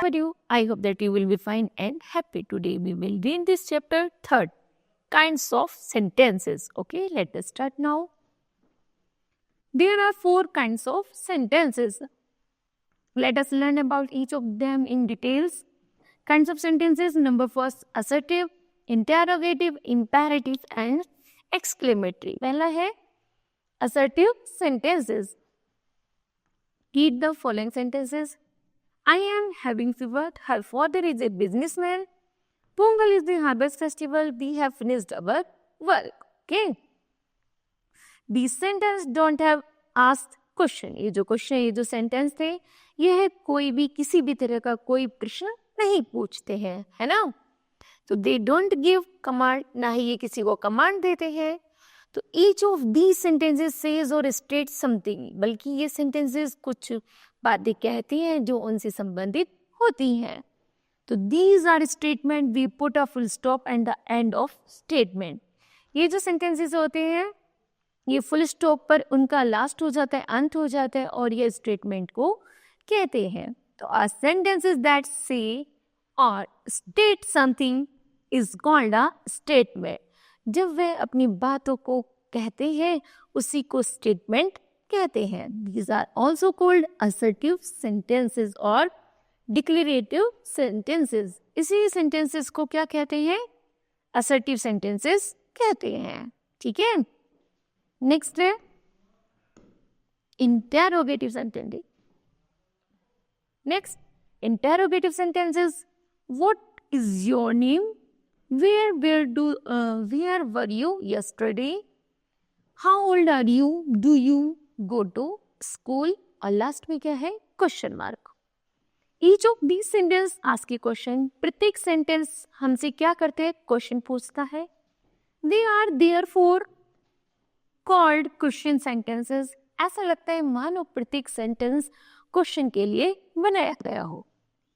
for you. I hope that you will be fine and happy. Today we will read this chapter 3rd, kinds of sentences. Okay, let us start now. There are 4 kinds of sentences. Let us learn about each of them in details. Kinds of sentences. Number first, assertive, interrogative, imperative and exclamatory. पहला है assertive sentences. Read the following sentences. I am having fever. Her father is a businessman. Pongal is the harvest festival. We have finished our work. Okay. These sentences don't have asked question. ये जो question, ये जो sentence थे, ये है कोई भी किसी भी तरह का कोई प्रश्न नहीं पूछते हैं, है ना? तो they don't give command, ना ही ये किसी को command देते हैं. तो each of these sentences says or states something. बल्कि ये sentences कुछ बातें कहती हैं जो उनसे संबंधित होती हैं. तो these are statement we put a full stop and the end of statement. ये जो sentences होते हैं ये फुल स्टॉप पर उनका लास्ट हो जाता है, अंत हो जाता है और ये स्टेटमेंट को कहते हैं. तो a sentences that say or state something is called a statement. जब वे अपनी बातों को कहते हैं उसी को स्टेटमेंट कहते हैं. These are also called assertive sentences और declarative sentences. इसी sentences को क्या कहते हैं? Assertive sentences कहते हैं. ठीक है. नेक्स्ट है interrogative sentences. Next, interrogative sentences. What is your name? Where were you yesterday? How old are you? Do you go to school? और लास्ट में क्या है? Question mark. Each of these sentence ask a question. प्रत्येक sentence हमसे क्या करते हैं? Question पूछता है. They are therefore called question sentences. ऐसा लगता है मानो प्रत्येक सेंटेंस क्वेश्चन के लिए बनाया गया हो.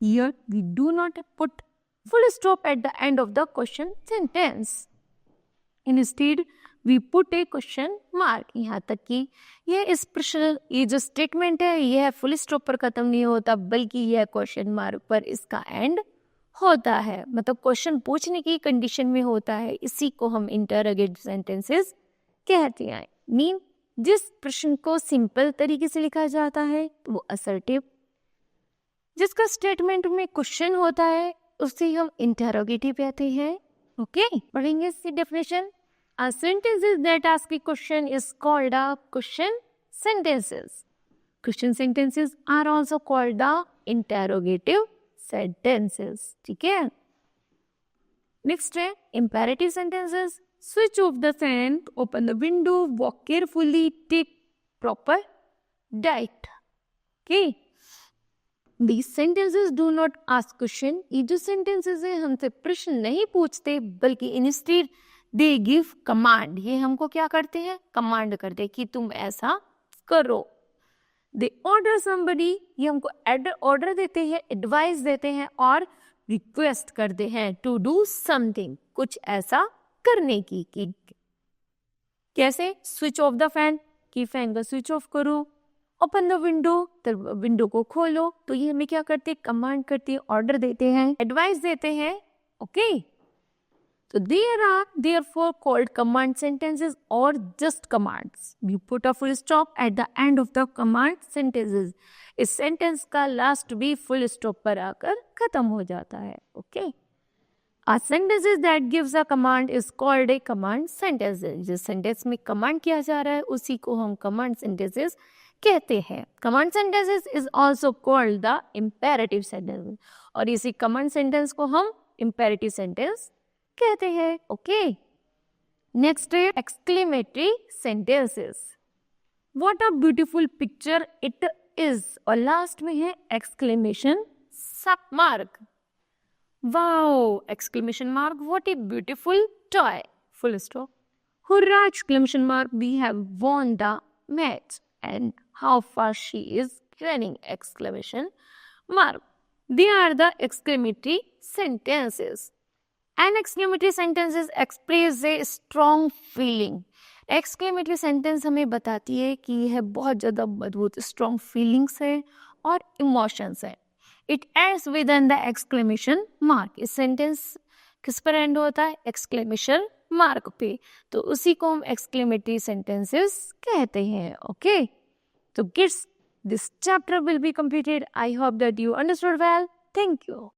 Here we do not put full stop at the end of the question sentence. Instead, we put a question mark. यहाँ तक कि यह इस प्रश्न, ये जो स्टेटमेंट है यह फुल स्टॉप पर खत्म नहीं होता बल्कि यह क्वेश्चन मार्क पर इसका एंड होता है. मतलब क्वेश्चन पूछने की कंडीशन में होता है. इसी को हम इंटरोगेटिव सेंटेंसेस कहते हैं. मीन जिस प्रश्न को सिंपल तरीके से लिखा जाता है वो असर्टिव, जिसका स्टेटमेंट में क्वेश्चन होता है उसे हम इंटरोगेटिव कहते हैं. ओके, पढ़ेंगे इसकी definition. A sentences that ask a question is called a question sentences. Question sentences are also called the interrogative sentences. ठीक है. नेक्स्ट है imperative sentences. Switch off the fan, open the window, walk carefully, take proper diet. Okay. These sentences do not ask question. ये जो sentences हैं हमसे प्रश्न नहीं पूछते बल्कि instead they give command. ये हमको क्या करते हैं? command करते हैं कि तुम ऐसा करो. They order somebody. ये हमको order देते हैं, advice देते हैं और request करते हैं to do something. कुछ ऐसा करने की. कैसे? स्विच ऑफ द फैन, कि फैन का स्विच ऑफ करो. ओपन द विंडो, तो विंडो को खोलो. तो ये हमें क्या करते हैं? कमांड करते हैं, ऑर्डर देते हैं, एडवाइस देते हैं. ओके. तो there are therefore called command sentences और just commands. We put a full stop at the end of the command sentences. इस सेंटेंस का लास्ट भी फुल स्टॉप पर आकर खत्म हो जाता है. Okay. A sentences that gives a command is called a command sentences. जिस सेंटेंस में कमांड किया जा रहा है उसी को हम कमांड सेंटेंसेस कहते हैं. Command sentences is also called the imperative sentence. और इसी कमांड सेंटेंस को हम इंपेरेटिव सेंटेंस कहते हैं. ओके. नेक्स्ट है exclamatory sentences. What a beautiful picture it is. और लास्ट में है exclamation mark. Wow! Exclamation mark. What a beautiful toy. Full stop. Hurrah! Exclamation mark. We have won the match. And how fast she is running! Exclamation mark. They are the exclamatory sentences. And exclamatory sentences express a strong feeling. Exclamatory sentence हमें बताती है कि यह बहुत ज़्यादा मजबूत strong feelings है और emotions है. It ends with an the exclamation mark. इस सेंटेंस किस पर एंड होता है? एक्सक्लेमेशन मार्क पे। तो उसी को हम एक्सक्लेमेटरी सेंटेंसेस कहते हैं। ओके, तो kids, this chapter will be completed. I hope that you understood well. Thank you.